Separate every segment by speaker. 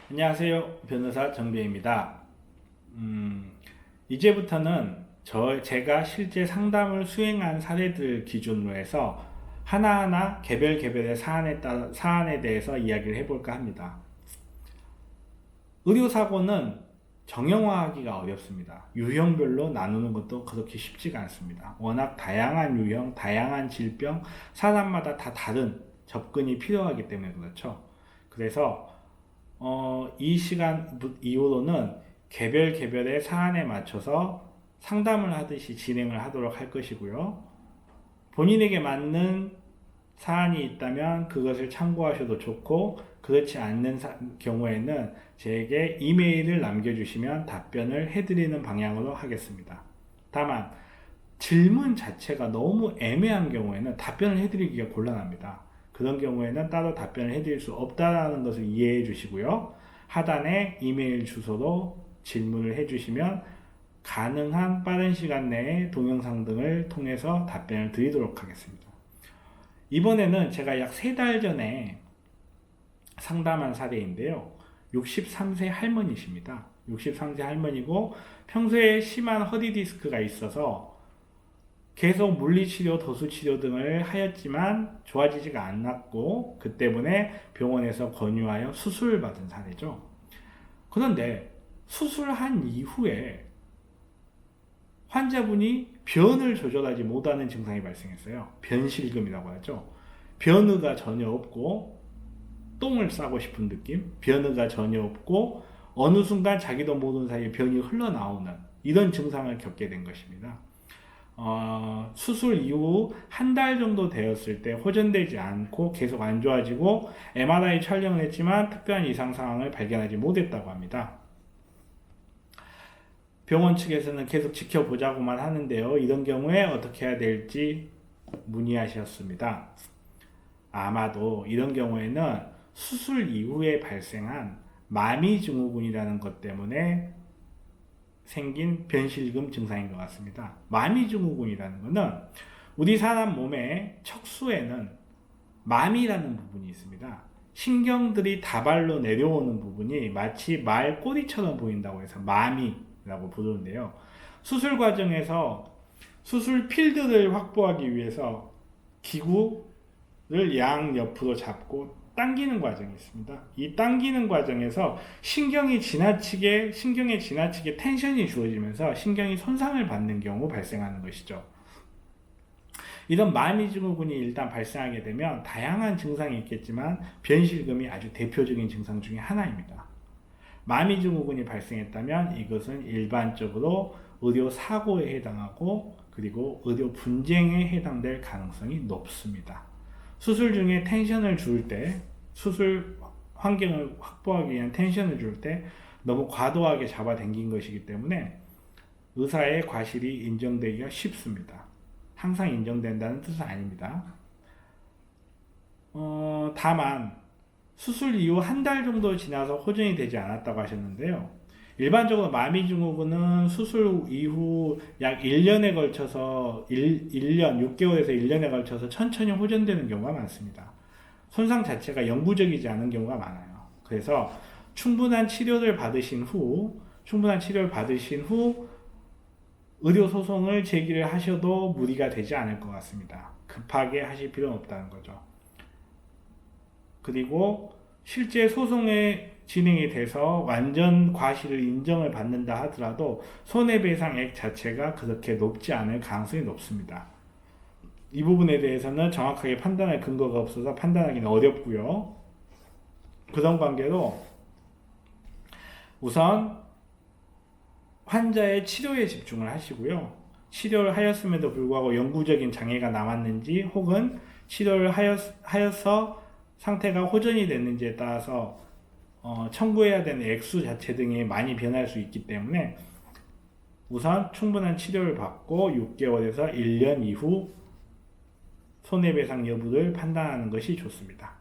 Speaker 1: 안녕하세요. 변호사 정배입니다. 이제부터는 제가 실제 상담을 수행한 사례들 기준으로 해서 하나하나 개별의 사안에 대해서 이야기를 해볼까 합니다. 의료사고는 정형화하기가 어렵습니다. 유형별로 나누는 것도 그렇게 쉽지가 않습니다. 워낙 다양한 유형, 다양한 질병, 사람마다 다 다른 접근이 필요하기 때문에 그렇죠. 그래서 이 시간 이후로는 개별의 사안에 맞춰서 상담을 하듯이 진행을 하도록 할 것이고요. 본인에게 맞는 사안이 있다면 그것을 참고하셔도 좋고, 그렇지 않는 경우에는 제게 이메일을 남겨주시면 답변을 해드리는 방향으로 하겠습니다. 다만 질문 자체가 너무 애매한 경우에는 답변을 해드리기가 곤란합니다. 그런 경우에는 따로 답변을 해드릴 수 없다는 것을 이해해 주시고요. 하단에 이메일 주소로 질문을 해주시면 가능한 빠른 시간 내에 동영상 등을 통해서 답변을 드리도록 하겠습니다. 이번에는 제가 약 3달 전에 상담한 사례인데요. 63세 할머니십니다. 63세 할머니고 평소에 심한 허리 디스크가 있어서 계속 물리치료, 도수치료 등을 하였지만 좋아지지가 않았고, 그 때문에 병원에서 권유하여 수술을 받은 사례죠. 그런데 수술한 이후에 환자분이 변을 조절하지 못하는 증상이 발생했어요. 변실금이라고 하죠. 변의가 전혀 없고 똥을 싸고 싶은 느낌, 변의가 전혀 없고 어느 순간 자기도 모르는 사이에 변이 흘러나오는 이런 증상을 겪게 된 것입니다. 수술 이후 한 달 정도 되었을 때 호전되지 않고 계속 안 좋아지고 MRI 촬영을 했지만 특별한 이상 상황을 발견하지 못했다고 합니다. 병원 측에서는 계속 지켜보자고만 하는데요. 이런 경우에 어떻게 해야 될지 문의하셨습니다. 아마도 이런 경우에는 수술 이후에 발생한 마미증후군이라는 것 때문에 생긴 변실금 증상인 것 같습니다. 마미증후군이라는 것은 우리 사람 몸의 척수에는 마미라는 부분이 있습니다. 신경들이 다발로 내려오는 부분이 마치 말 꼬리처럼 보인다고 해서 마미라고 부르는데요. 수술 과정에서 수술 필드를 확보하기 위해서 기구를 양옆으로 잡고 당기는 과정이 있습니다. 이 당기는 과정에서 신경에 지나치게 텐션이 주어지면서 신경이 손상을 받는 경우 발생하는 것이죠. 이런 마미증후군이 일단 발생하게 되면 다양한 증상이 있겠지만 변실금이 아주 대표적인 증상 중에 하나입니다. 마미증후군이 발생했다면 이것은 일반적으로 의료 사고에 해당하고 그리고 의료 분쟁에 해당될 가능성이 높습니다. 수술 중에 텐션을 줄 때, 수술 환경을 확보하기 위한 텐션을 줄 때 너무 과도하게 잡아당긴 것이기 때문에 의사의 과실이 인정되기가 쉽습니다. 항상 인정된다는 뜻은 아닙니다. 다만 수술 이후 한 달 정도 지나서 호전이 되지 않았다고 하셨는데요. 일반적으로 마미증후군은 수술 이후 약 1년에 걸쳐서 6개월에서 1년에 걸쳐서 천천히 호전되는 경우가 많습니다. 손상 자체가 영구적이지 않은 경우가 많아요. 그래서 충분한 치료를 받으신 후 의료 소송을 제기를 하셔도 무리가 되지 않을 것 같습니다. 급하게 하실 필요는 없다는 거죠. 그리고 실제 소송에 진행이 돼서 완전 과실을 인정을 받는다 하더라도 손해배상액 자체가 그렇게 높지 않을 가능성이 높습니다. 이 부분에 대해서는 정확하게 판단할 근거가 없어서 판단하기는 어렵고요. 그런 관계로 우선 환자의 치료에 집중을 하시고요. 치료를 하였음에도 불구하고 영구적인 장애가 남았는지 혹은 치료를 하여서 상태가 호전이 됐는지에 따라서 청구해야 되는 액수 자체 등이 많이 변할 수 있기 때문에 우선 충분한 치료를 받고 6개월에서 1년 이후 손해배상 여부를 판단하는 것이 좋습니다.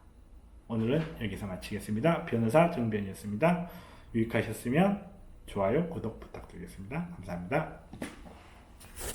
Speaker 1: 오늘은 여기서 마치겠습니다. 변호사 정변이었습니다. 유익하셨으면 좋아요, 구독 부탁드리겠습니다. 감사합니다.